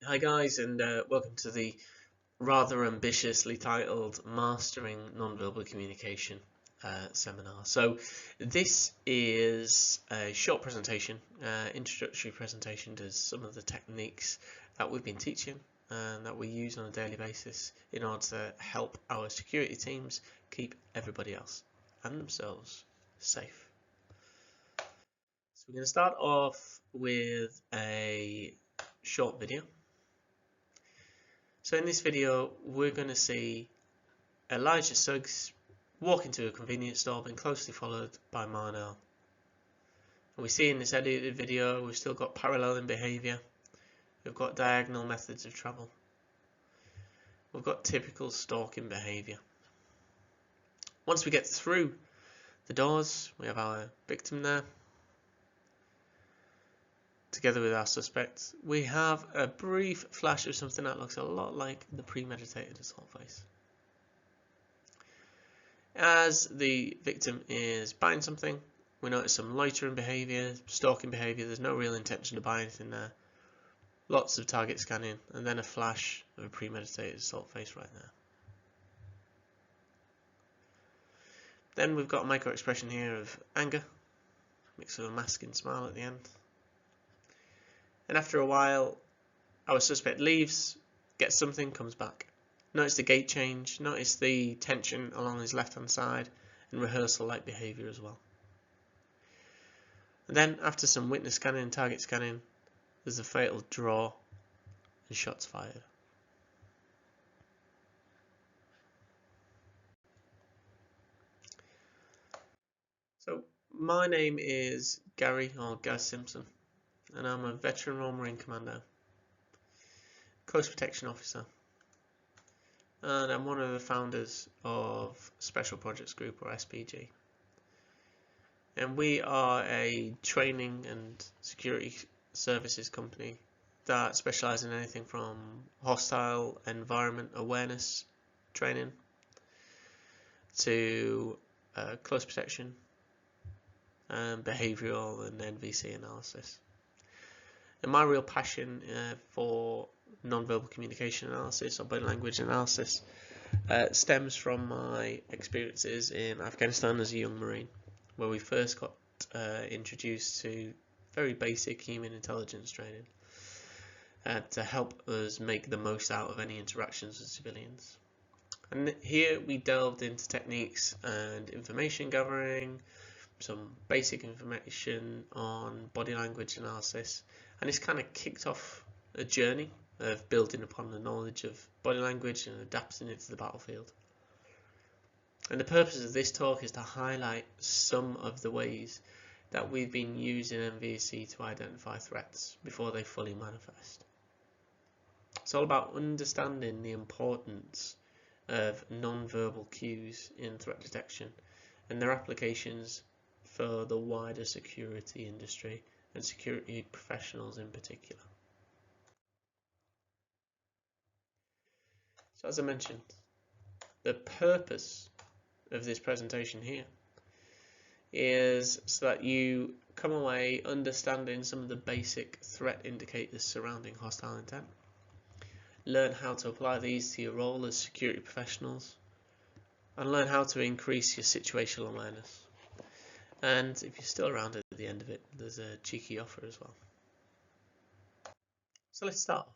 Hi guys, and welcome to the rather ambitiously titled Mastering Nonverbal Communication seminar. So this is a short presentation, introductory presentation to some of the techniques that we've been teaching and that we use on a daily basis in order to help our security teams keep everybody else and themselves safe. So we're going to start off with a short video. So in this video, we're going to see Elijah Suggs walk into a convenience store, being closely followed by Marnell. And we see in this edited video, we've still got paralleling behaviour. We've got diagonal methods of travel. We've got typical stalking behaviour. Once we get through the doors, we have our victim there, together with our suspect. We have a brief flash of something that looks a lot like the premeditated assault face. As the victim is buying something, we notice some loitering behaviour, stalking behaviour. There's no real intention to buy anything there. Lots of target scanning, and then a flash of a premeditated assault face right there. Then we've got a micro expression here of anger, mix of a masking smile at the end. And after a while, our suspect leaves, gets something, comes back. Notice the gait change, notice the tension along his left hand side, and rehearsal-like behaviour as well. And then, after some witness scanning and target scanning, there's a fatal draw and shots fired. So, my name is Gary Simpson, and I'm a veteran Royal Marine Commando, Coast Protection Officer, and I'm one of the founders of Special Projects Group, or SPG. And we are a training and security services company that specialise in anything from hostile environment awareness training to close protection and behavioural and NVC analysis. And my real passion for non-verbal communication analysis or body language analysis stems from my experiences in Afghanistan as a young Marine, where we first got introduced to very basic human intelligence training to help us make the most out of any interactions with civilians. And here we delved into techniques and information gathering, some basic information on body language analysis, and it's kind of kicked off a journey of building upon the knowledge of body language and adapting it to the battlefield. And the purpose of this talk is to highlight some of the ways that we've been using NVC to identify threats before they fully manifest. It's all about understanding the importance of non-verbal cues in threat detection and their applications for the wider security industry and security professionals in particular. So as I mentioned, the purpose of this presentation here is so that you come away understanding some of the basic threat indicators surrounding hostile intent, learn how to apply these to your role as security professionals, and learn how to increase your situational awareness. And if you're still around at the end of it, there's a cheeky offer as well. So let's start off.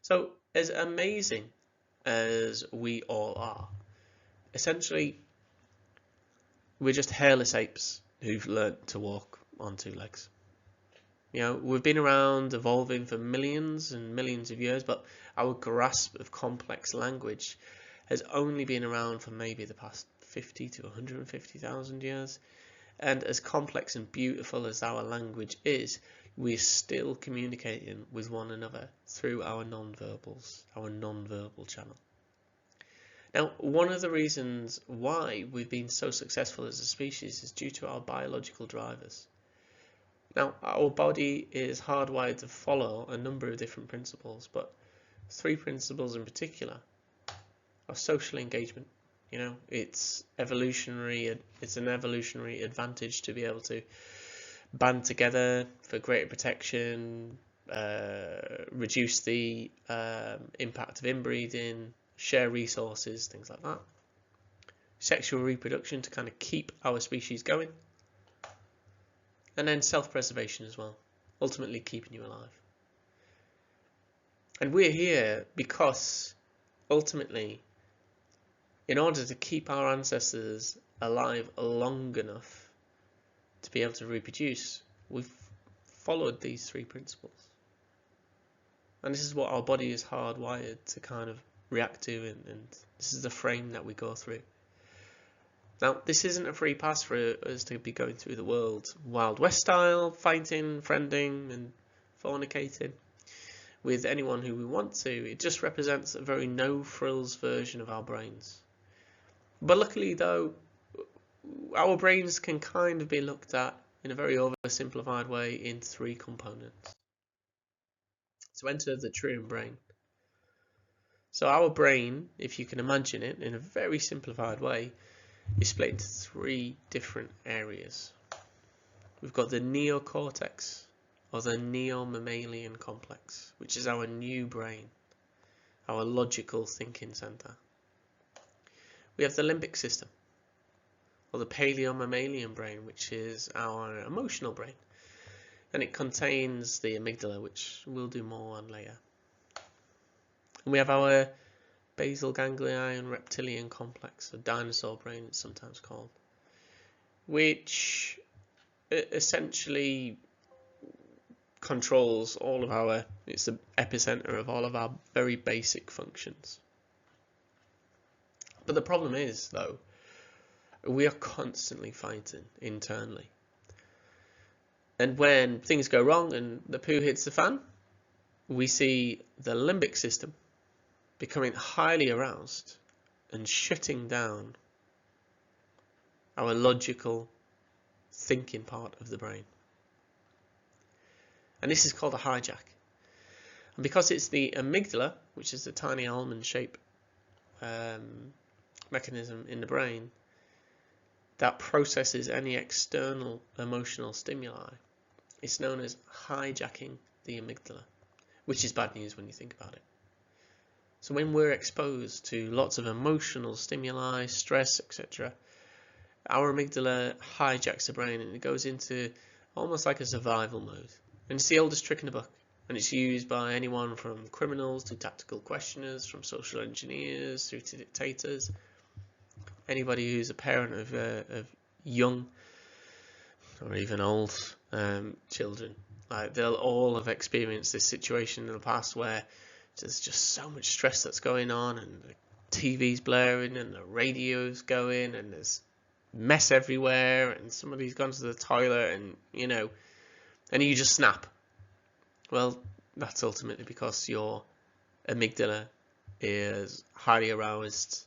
So as amazing as we all are, essentially we're just hairless apes who've learnt to walk on two legs. You know, we've been around evolving for millions and millions of years, but our grasp of complex language has only been around for maybe the past 50 to 150,000 years. And as complex and beautiful as our language is, we're still communicating with one another through our non-verbals, our non-verbal channel. Now, one of the reasons why we've been so successful as a species is due to our biological drivers. Now, our body is hardwired to follow a number of different principles, but three principles in particular are social engagement. You know, it's evolutionary. It's an evolutionary advantage to be able to band together for greater protection, reduce the impact of inbreeding, share resources, things like that. Sexual reproduction to kind of keep our species going. And then self-preservation as well, ultimately keeping you alive. And we're here because ultimately, in order to keep our ancestors alive long enough to be able to reproduce, we've followed these three principles. And this is what our body is hardwired to kind of react to, and this is the frame that we go through. Now, this isn't a free pass for us to be going through the world Wild West style, fighting, friending, and fornicating with anyone who we want to. It just represents a very no-frills version of our brains. But luckily, though, our brains can kind of be looked at in a very oversimplified way in three components. So enter the Trian brain. So our brain, if you can imagine it in a very simplified way, is split into three different areas. We've got the neocortex, or the neomammalian complex, which is our new brain, our logical thinking center. We have the limbic system, or the paleomammalian brain, which is our emotional brain, and it contains the amygdala, which we'll do more on later. And we have our basal ganglia and reptilian complex, a dinosaur brain it's sometimes called, which essentially controls all of our, it's the epicenter of all of our very basic functions. But the problem is, though, we are constantly fighting internally. And when things go wrong and the poo hits the fan, we see the limbic system becoming highly aroused and shutting down our logical thinking part of the brain. And this is called a hijack. And because it's the amygdala, which is the tiny almond shape mechanism in the brain that processes any external emotional stimuli, it's known as hijacking the amygdala, which is bad news when you think about it. So when we're exposed to lots of emotional stimuli, stress, etc., our amygdala hijacks the brain and it goes into almost like a survival mode. And it's the oldest trick in the book, and it's used by anyone from criminals to tactical questioners, from social engineers through to dictators. Anybody who's a parent of young or even old children, like they'll all have experienced this situation in the past where there's just so much stress that's going on, and the TV's blaring and the radio's going and there's mess everywhere and somebody's gone to the toilet and and you just snap. Well, that's ultimately because your amygdala is highly aroused,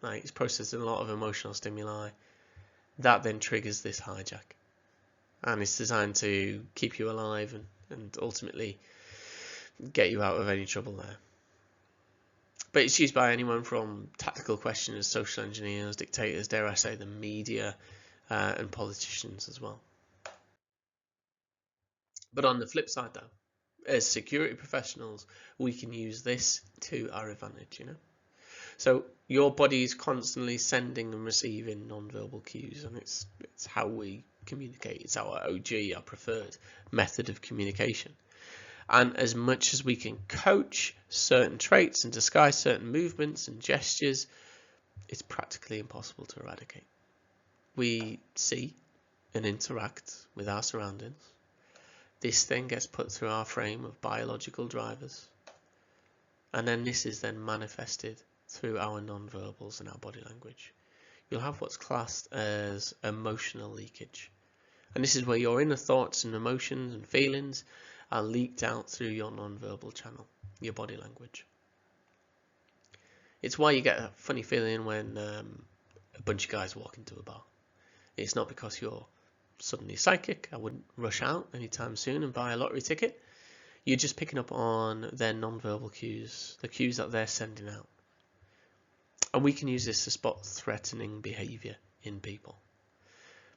like it's processing a lot of emotional stimuli. That then triggers this hijack, and it's designed to keep you alive and ultimately get you out of any trouble there. But it's used by anyone from tactical questioners, social engineers, dictators, dare I say the media, and politicians as well. But on the flip side, though, as security professionals, we can use this to our advantage, So your body is constantly sending and receiving non-verbal cues, and it's how we communicate. It's our OG, our preferred method of communication. And as much as we can coach certain traits and disguise certain movements and gestures, it's practically impossible to eradicate. We see and interact with our surroundings. This then gets put through our frame of biological drivers, and then this is then manifested through our non-verbals and our body language. You'll have what's classed as emotional leakage, and this is where your inner thoughts and emotions and feelings are leaked out through your non-verbal channel, your body language. It's why you get a funny feeling when a bunch of guys walk into a bar. It's not because you're suddenly psychic. I wouldn't rush out anytime soon and buy a lottery ticket. You're just picking up on their non-verbal cues, the cues that they're sending out. And we can use this to spot threatening behavior in people.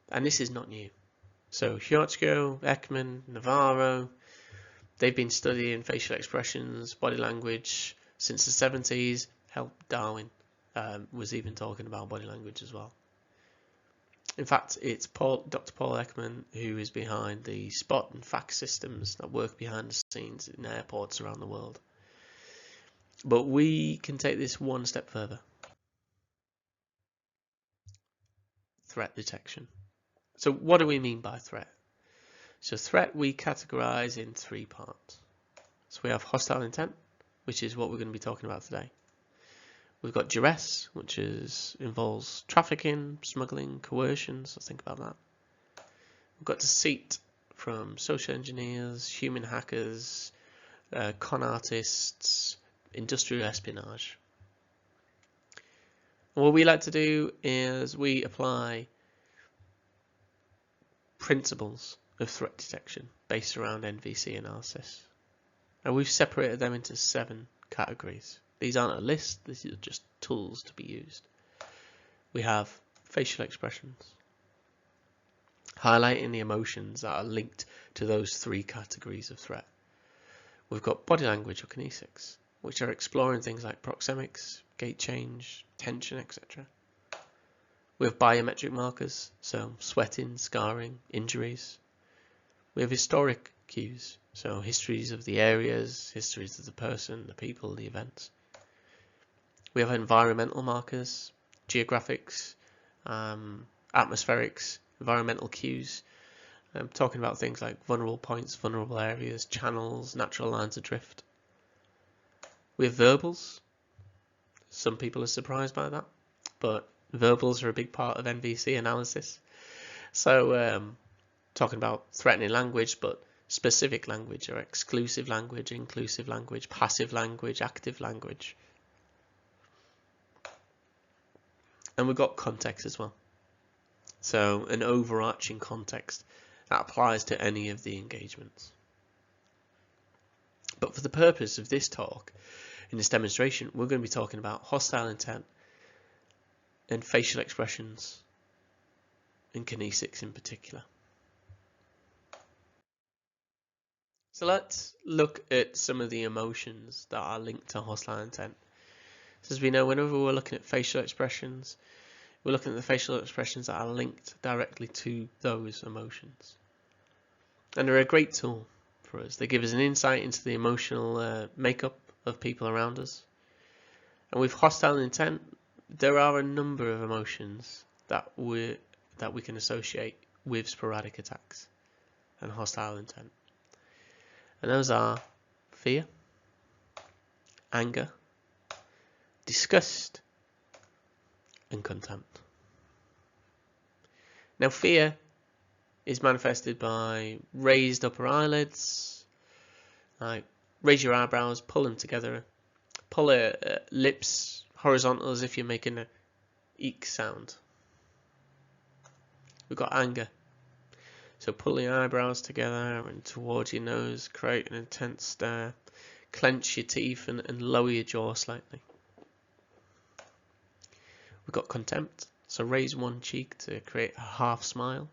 And this is not new. So Hiochko, Ekman, Navarro, They've been studying facial expressions, body language since the 70s. Hell, Darwin was even talking about body language as well. In fact, it's Dr. Paul Ekman who is behind the spot and fact systems that work behind the scenes in airports around the world. But we can take this one step further. Threat detection. So what do we mean by threat? So threat we categorize in 3 parts. So we have hostile intent, which is what we're going to be talking about today. We've got duress, which involves trafficking, smuggling, coercion, so think about that. We've got deceit from social engineers, human hackers, con artists, industrial espionage. And what we like to do is we apply principles of threat detection based around NVC analysis. And we've separated them into 7 categories. These aren't a list, these are just tools to be used. We have facial expressions, highlighting the emotions that are linked to those 3 categories of threat. We've got body language or kinesics, which are exploring things like proxemics, gait change, tension, etc. We have biometric markers, so sweating, scarring, injuries. We have historic cues, so histories of the areas, histories of the person, the people, the events. We have environmental markers, geographics, atmospherics, environmental cues. I'm talking about things like vulnerable points, vulnerable areas, channels, natural lines of drift. We have verbals. Some people are surprised by that, but verbals are a big part of NVC analysis. So talking about threatening language, but specific language or exclusive language, inclusive language, passive language, active language. And we've got context as well. So an overarching context that applies to any of the engagements. But for the purpose of this talk, in this demonstration, we're going to be talking about hostile intent and facial expressions and kinesics in particular. So let's look at some of the emotions that are linked to hostile intent. So as we know, whenever we're looking at facial expressions, we're looking at the facial expressions that are linked directly to those emotions. And they're a great tool for us. They give us an insight into the emotional makeup of people around us. And with hostile intent, there are a number of emotions that we can associate with sporadic attacks and hostile intent. And those are fear, anger, disgust, and contempt. Now, fear is manifested by raised upper eyelids, like raise your eyebrows, pull them together, pull your lips horizontal as if you're making a eek sound. We've got anger. So pull your eyebrows together and towards your nose, create an intense stare, clench your teeth and lower your jaw slightly. We've got contempt. So raise one cheek to create a half smile.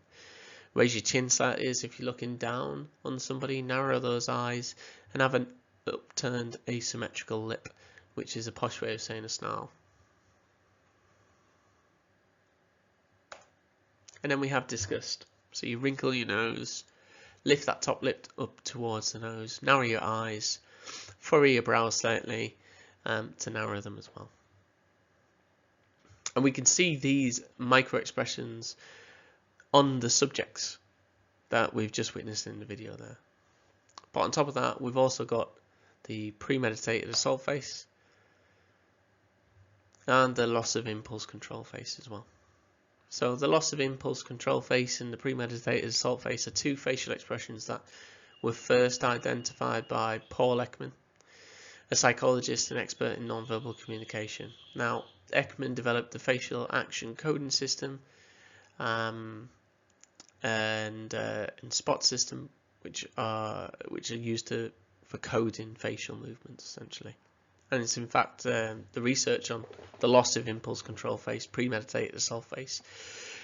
Raise your chin slightly as if you're looking down on somebody, narrow those eyes and have an upturned asymmetrical lip, which is a posh way of saying a snarl. And then we have disgust. So you wrinkle your nose, lift that top lip up towards the nose, narrow your eyes, furrow your brows slightly to narrow them as well. And we can see these micro expressions on the subjects that we've just witnessed in the video there. But on top of that, we've also got the premeditated assault face and the loss of impulse control face as well. So the loss of impulse control face and the premeditated assault face are 2 facial expressions that were first identified by Paul Ekman, a psychologist and expert in nonverbal communication. Now, Ekman developed the facial action coding system and spot system, which are used for coding facial movements essentially. And it's in fact the research on the loss of impulse control face, premeditated assault face,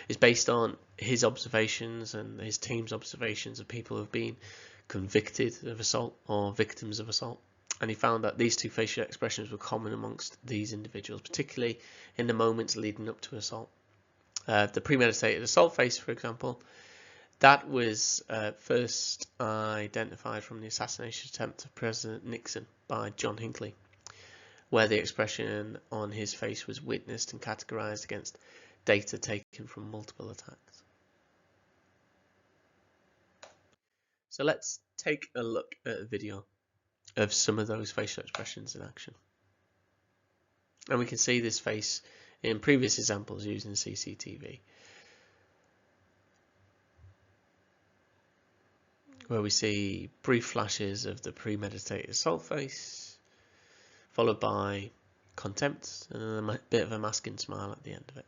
is based on his observations and his team's observations of people who've been convicted of assault or victims of assault. And he found that these two facial expressions were common amongst these individuals, particularly in the moments leading up to assault. The premeditated assault face, for example, that was first identified from the assassination attempt of President Nixon by John Hinckley, where the expression on his face was witnessed and categorized against data taken from multiple attacks. So let's take a look at a video of some of those facial expressions in action. And we can see this face in previous examples using CCTV, where we see brief flashes of the premeditated assault face, followed by contempt and then a bit of a masking smile at the end of it.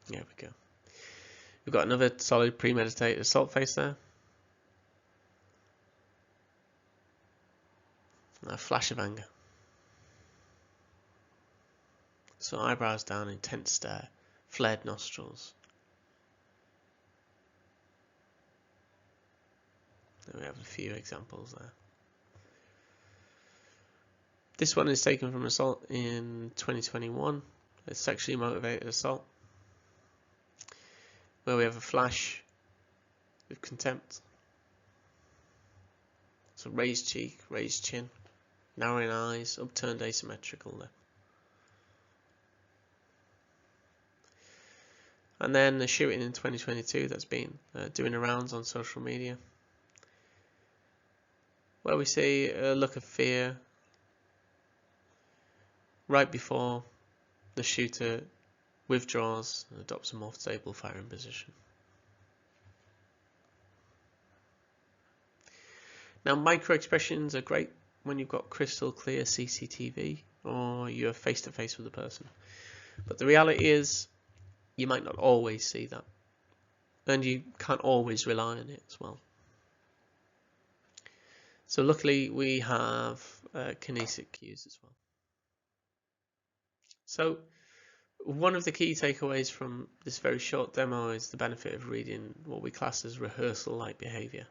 There we go. We've got another solid premeditated assault face there. A flash of anger. So eyebrows down, intense stare, flared nostrils. Then we have a few examples there. This one is taken from assault in 2021. It's sexually motivated assault, where we have a flash of contempt. So raised cheek, raised chin, narrowing eyes, upturned asymmetrical there. And then the shooting in 2022 that's been doing the rounds on social media, where we see a look of fear right before the shooter withdraws and adopts a more stable firing position. Now, micro expressions are great when you've got crystal clear CCTV or you're face to face with a person, but the reality is you might not always see that, and you can't always rely on it as well. So luckily we have kinetic cues as well. So one of the key takeaways from this very short demo is the benefit of reading what we class as rehearsal-like behavior.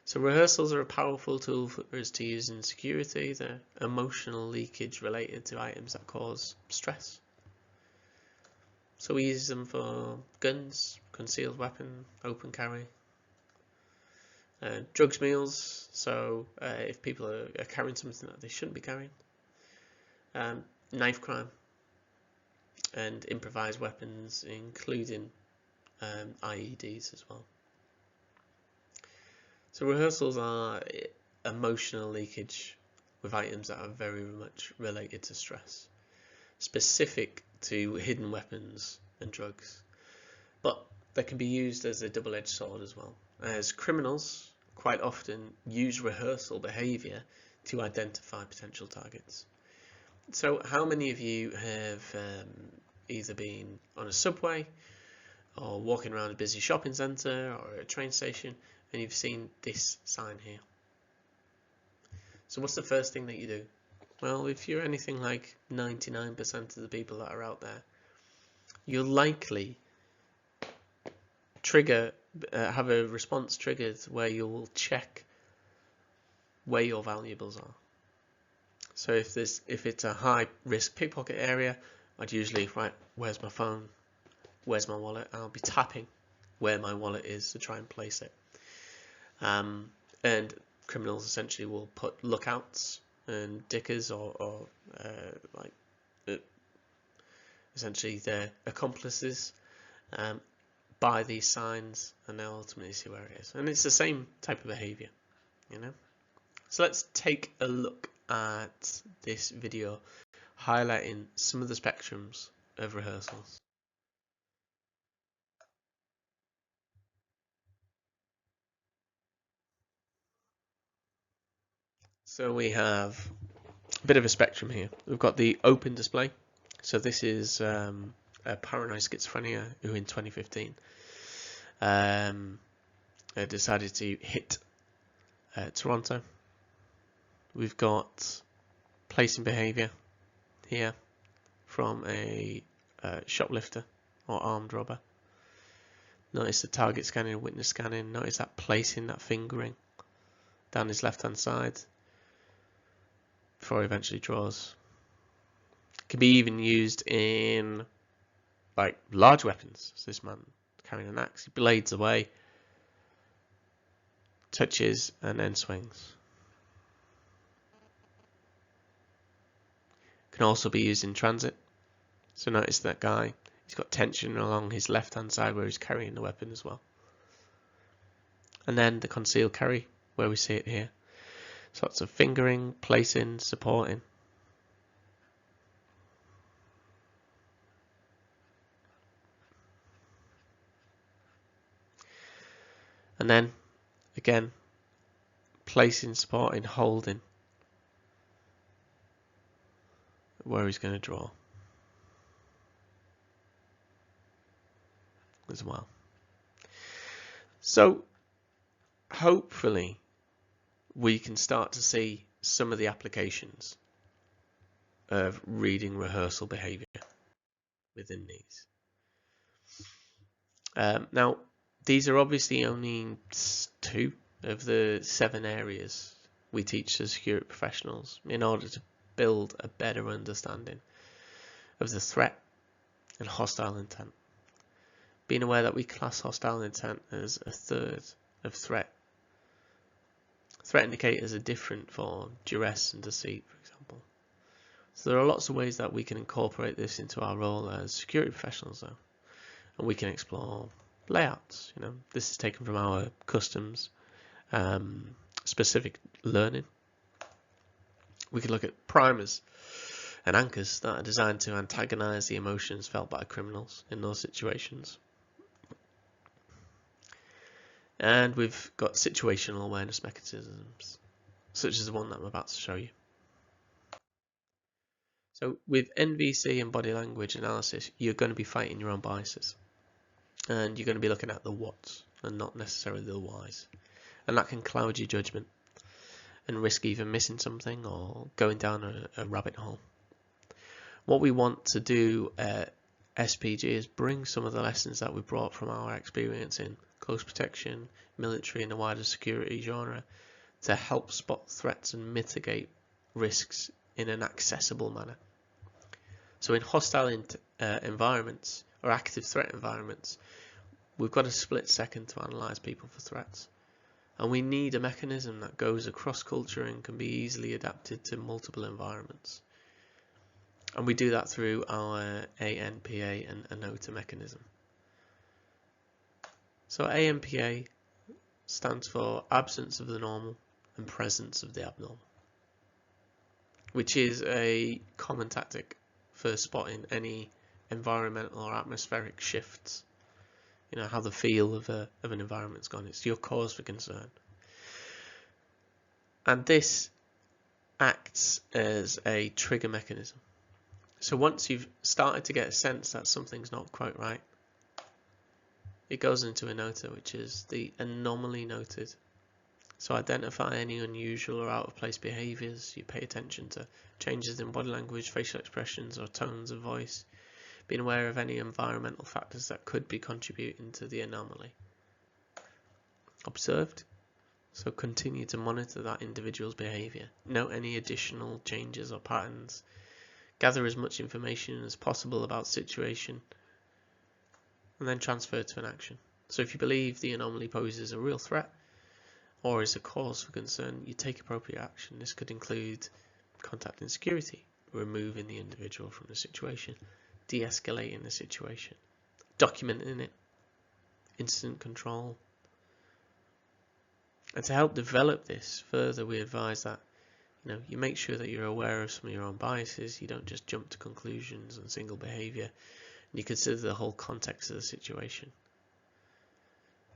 So rehearsals are a powerful tool for us to use in security. They're emotional leakage related to items that cause stress. So we use them for guns, concealed weapon, open carry, drugs meals, so if people are carrying something that they shouldn't be carrying, knife crime, and improvised weapons, including IEDs as well. So rehearsals are emotional leakage with items that are very much related to stress, specific to hidden weapons and drugs, but they can be used as a double-edged sword as well, as criminals quite often use rehearsal behavior to identify potential targets. So how many of you have either been on a subway or walking around a busy shopping centre or a train station and you've seen this sign here? So what's the first thing that you do? Well, if you're anything like 99% of the people that are out there, you'll likely have a response triggered where you'll check where your valuables are. So if it's a high risk pickpocket area, I'd usually, right, where's my phone? Where's my wallet? I'll be tapping where my wallet is to try and place it. And criminals essentially will put lookouts and dickers or essentially their accomplices by these signs, and they'll ultimately see where it is. And it's the same type of behavior, you know. So let's take a look at this video highlighting some of the spectrums of rehearsals. So we have a bit of a spectrum here. We've got the open display. So this is a paranoid schizophrenia who in 2015 decided to hit Toronto. We've got placing behavior here from a shoplifter or armed robber. Notice the target scanning and witness scanning. Notice that placing, that fingering down his left hand side before he eventually draws. It can be even used in like large weapons. So this man carrying an axe, he blades away, touches, and then swings. Can also be used in transit. So notice that guy, he's got tension along his left hand side where he's carrying the weapon as well. And then the concealed carry, where we see it here. Sorts of fingering, placing, supporting. And then, again, placing, supporting, holding, where he's going to draw as well. So, hopefully, we can start to see some of the applications of reading rehearsal behaviour within these. Now, these are obviously only 2 of the 7 areas we teach as security professionals in order to build a better understanding of the threat and hostile intent. Being aware that we class hostile intent as a third of threat. Threat indicators are different for duress and deceit, for example. So there are lots of ways that we can incorporate this into our role as security professionals, though. And we can explore layouts. This is taken from our customs specific learning. We can look at primers and anchors that are designed to antagonize the emotions felt by criminals in those situations. And we've got situational awareness mechanisms, such as the one that I'm about to show you. So with NVC and body language analysis, you're going to be fighting your own biases. And you're going to be looking at the whats and not necessarily the whys. And that can cloud your judgment and risk either missing something or going down a rabbit hole. What we want to do at SPG is bring some of the lessons that we brought from our experience in close protection, military and the wider security genre to help spot threats and mitigate risks in an accessible manner. So in hostile environments or active threat environments, we've got a split second to analyse people for threats. And we need a mechanism that goes across culture and can be easily adapted to multiple environments. And we do that through our ANPA and ANOTA mechanism. So ANPA stands for absence of the normal and presence of the abnormal, which is a common tactic for spotting any environmental or atmospheric shifts. How the feel of an environment's gone. It's your cause for concern. And this acts as a trigger mechanism. So once you've started to get a sense that something's not quite right, it goes into ANOTA, which is the anomaly noted. So identify any unusual or out of place behaviours. You pay attention to changes in body language, facial expressions or tones of voice. Being aware of any environmental factors that could be contributing to the anomaly. Observed. So continue to monitor that individual's behaviour. Note any additional changes or patterns. Gather as much information as possible about the situation. And then transfer to an action. So if you believe the anomaly poses a real threat or is a cause for concern, you take appropriate action. This could include contacting security, removing the individual from the situation, de-escalating the situation, documenting it, incident control. And to help develop this further, we advise that you make sure that you're aware of some of your own biases. You don't just jump to conclusions on single behaviour, and you consider the whole context of the situation.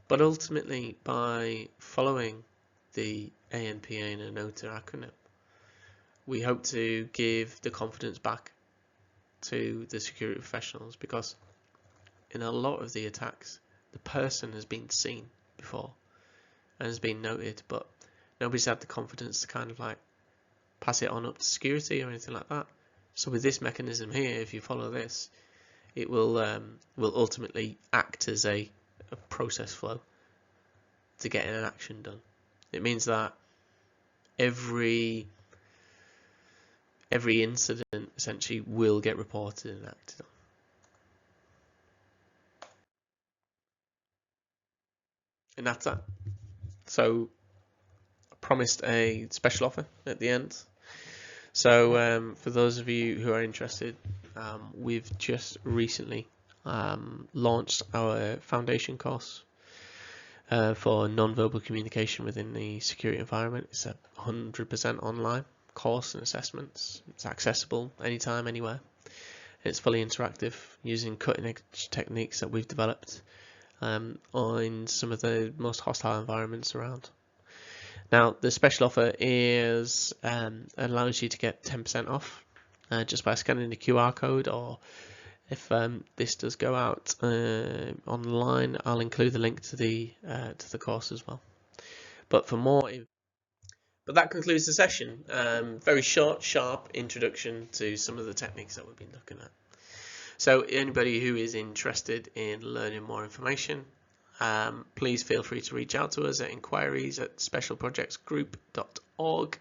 But ultimately, by following the ANPA and ANOTA acronym, we hope to give the confidence back to the security professionals, because in a lot of the attacks the person has been seen before and has been noted, but nobody's had the confidence to kind of like pass it on up to security or anything like that. So with this mechanism here, if you follow this, it will ultimately act as a process flow to get an action done. It means that every incident essentially will get reported and acted on. And that's that. So I promised a special offer at the end. So for those of you who are interested, we've just recently launched our foundation course for non-verbal communication within the security environment. It's a 100% online course and assessments. It's accessible anytime, anywhere. It's fully interactive using cutting-edge techniques that we've developed on some of the most hostile environments around. Now, the special offer is allows you to get 10% off just by scanning the QR code, or if this does go out online, I'll include the link to the course as well. But that concludes the session. Very short, sharp introduction to some of the techniques that we've been looking at. So anybody who is interested in learning more information, please feel free to reach out to us at inquiries@specialprojectsgroup.org,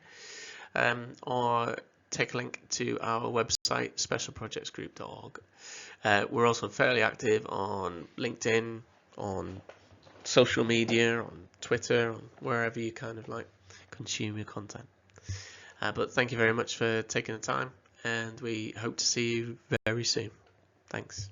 or take a link to our website, specialprojectsgroup.org. We're also fairly active on LinkedIn, on social media, on Twitter, on wherever you kind of like consume your content. But thank you very much for taking the time, and we hope to see you very soon. Thanks.